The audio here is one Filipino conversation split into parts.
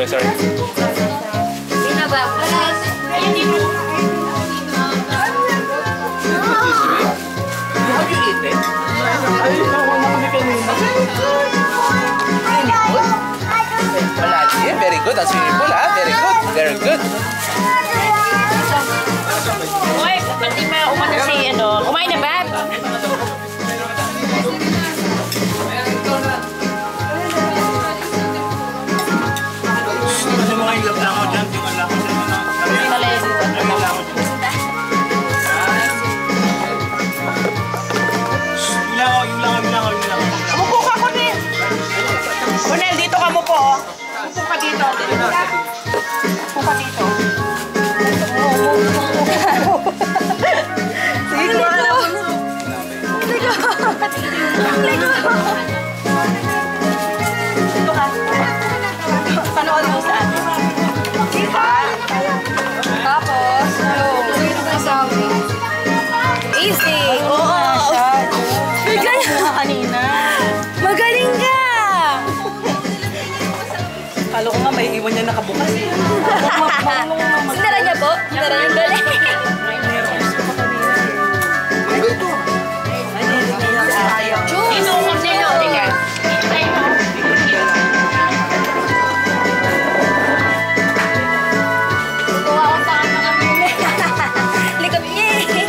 sorry. Binabab. Have you eaten? Malaki. Very good. Ang swimming pool, ha? Very good. Very good. Uy, pati ba umana si ano? Kumain na ba? Ano mga ilap lang ako dyan? Di wala ko dyan. Umupo ka, Cornel. Cornel, dito ka mupo. Umupo ka dito. Umupo ka dito. Sige, kuha na ako. Ligo. Dito ka. Panood mo sa atin. Tapos, easy. Oo. Bigla niya kanina. Magaling ka! Kala ko nga may iwan niya nakabukas. Sindara niya po? Sindara niya galing. Sino ko nilo? Tingnan. Kuha ko sa mga mili. Likap niya eh.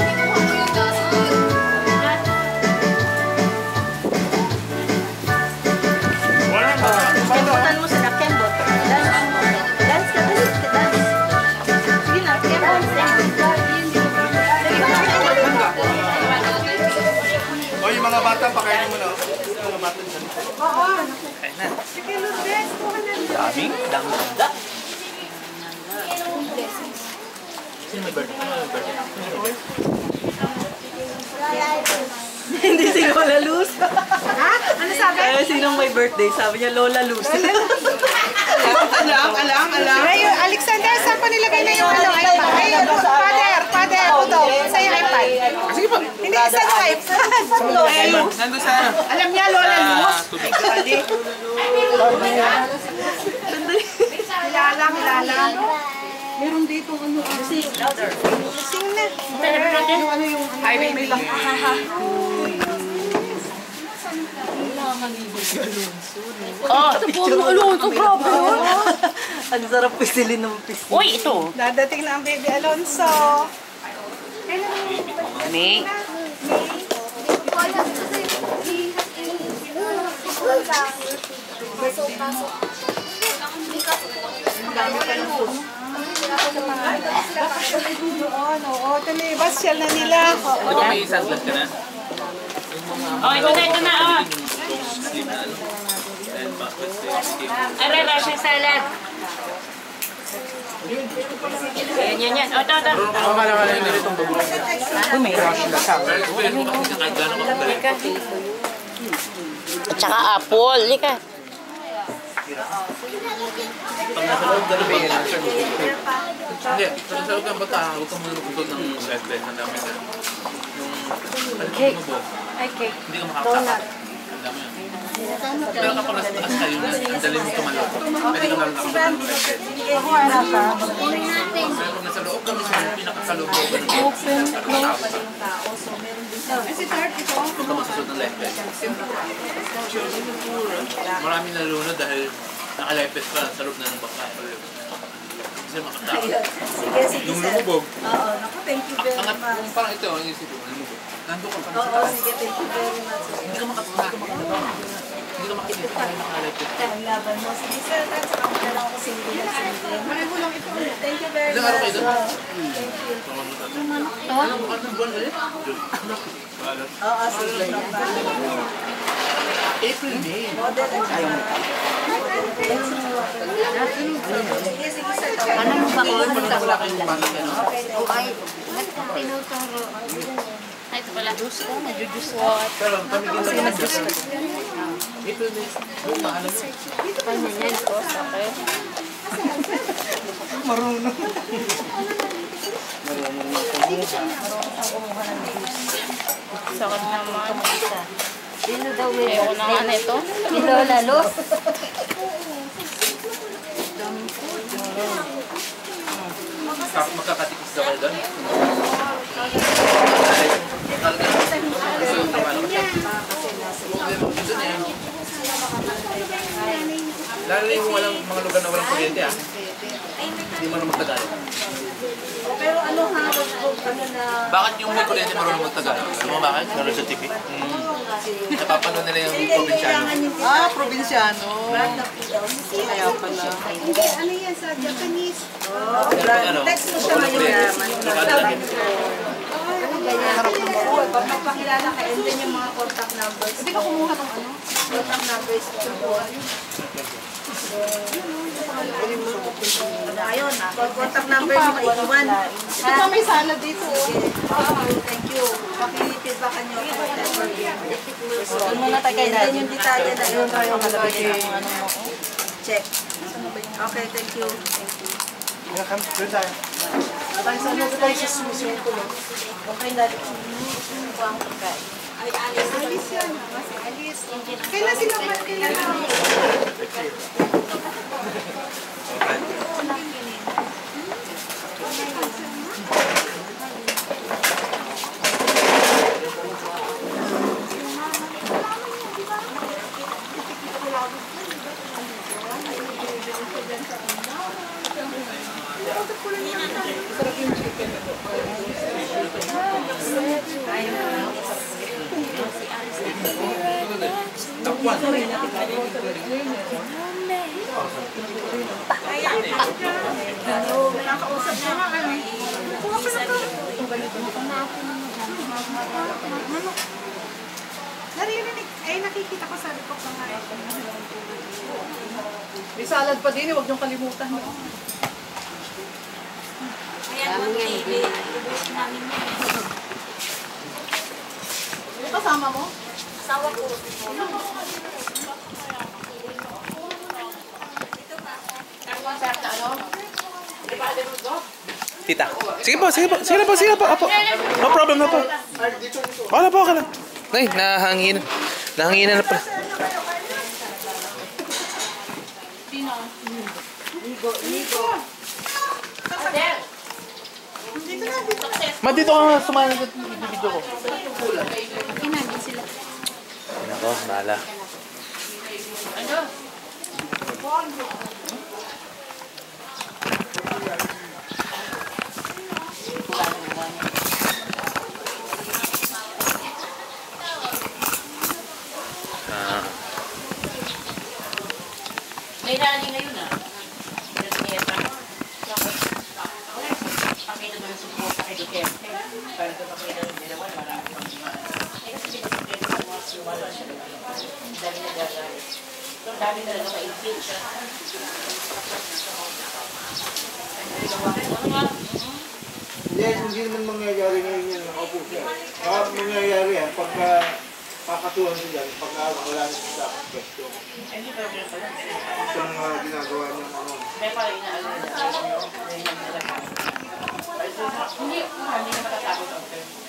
Kembotan mo sila, kembot. Dance ka, dance. Sige na, kembot. O yung mga bata, pakainin mo na. Mga bata dyan. Oo. Daming dangda. Sino may birthday? Hindi si Lola Luz. Ha? Ano sabi? Eh, sinong may birthday? Sabi niya, Lola Luz. Alam. Ngayon, Alexander, saan pa nilagay na yung ano, iPad? Ay, father, ito, sa yung iPad. Sige pa. Hindi, isa yung iPad. Nandun sa ano? Alam niya, Lola Luz. Kilala. Meron dito, ano, sing na. Yung ano yung, may lang. Oh, ito po ang Alonso, grabe. Ang sarap pisilin ng pisilin. Uy, ito. Dadating na ang baby Alonso. May. Oo, basyal na nila. Di ba may sandlat ka na? Oh, ito na, oh. Aray, Russian salad. Yan. O, ito. Ako kala yung ganitong babulo. May rush na sa Pero explain mo kasi kahit gano'n kapagaling. At saka apple. Lika. Pag nasa loob ka na ba yun? Hindi, pag nasa loob ka ng bata, huwag kang manuputol ng sweatband. Ang dami na. Yung cake. Ay, cake. Hindi ka makakakap. Ang dami yan. Pero kapag nasa taas kayo, ang dali mo tumalok. Pwede ka nalalakas ng sweatband. Pero pag nasa loob ka, mismo yung pinakakaloob ka ng open, huwag ka magsusot ng life vest. Maraming nalunod dahil naka-life vest pa sa loob na ng baka. Kasi makatao. Yung lumubog. Oo, naku, thank you very much. Kung parang ito, ang isip ko, lumubog. Nandun ka pa sa Oo, taas. sige, thank you very much. Hindi ka makatao. Hindi ka makatao. Naka-life vest. Ang laban mo. Sige, sir, at saka mo na lang ako single. Thank you very Ilang araw kayo much. doon? Thank you. Anong buwan ulit? Oo, sige. April, May. Ano mo ba ko? Wala kayong pangit, ano? Ay, ito pala. Nag-juice water. Pero pamigin lang yung juice. April, May. Buong maalam yun. Ano yan ko? Okay. Marunong. Sakit naman. Sino daw may Ayaw ko na nga na ito. Lola Luz. Magkakatikis na kayo doon. Talaga. Gusto yung tumalo. Problema ko doon eh. Lalo na yung walang mga lugar na walang kuryente ah. Hindi mo na magtagalog. Pero ano ha, ano na... Bakit yung may kuryente marunong magtagalog? Alam mo bakit? Lalo sa TV? Napapanood nila yung probinsyano. Ah, probinsyano. Kaya pala. Hindi, ano yan sa Japanese? Text mo siya ngayon. Harap ng buhay. Pag magpakilala ka, and then yung mga contact numbers. Hindi ka kumuha ng ano? Contact numbers. Ayun, contact numbers mo maiiwan. Ito pa may salad dito. Thank you. Pakilipid-back nyo. Muna tayo kayo natin. Yung detalye na yun. Check. Okay, thank you. Doon tayo. Okay na. Ay, alis. Alis yan. Kasi alis. Kailan sila man? Kailan Takwan. Nakakausap niya nga kami. Naririnig, ay nakikita ko sa likod ng mga May salad pa din, huwag niyong kalimutan. Ano kasama mo? Asawa ko. Tita. Sige po, sige po. Sige na po, sige na po. Apo. No problem na po. Wala po, wala. Ay, nahangin. Nahanginan na pala. Ma, dito ka nga sumahan sa video ko. Nako, bahala. May rally ngayon ah. Pakita doon yung support kay Duterte. Para doon pakita doon nila wala marami pang lima. Kasi pinasipin ko mga suwala siya. Dami na gagawin. So dami na lang ma-impeach. Yes, hindi naman mangyayari ngayon yan. Nakaupo siya. Mangyayari yan pagka kakatuhan siya dyan, pagka wala na siya sa pwesto. Hindi problem pala. Isang ginagawa niya ano. May parang inaalala na. Hindi na matatakot ang term.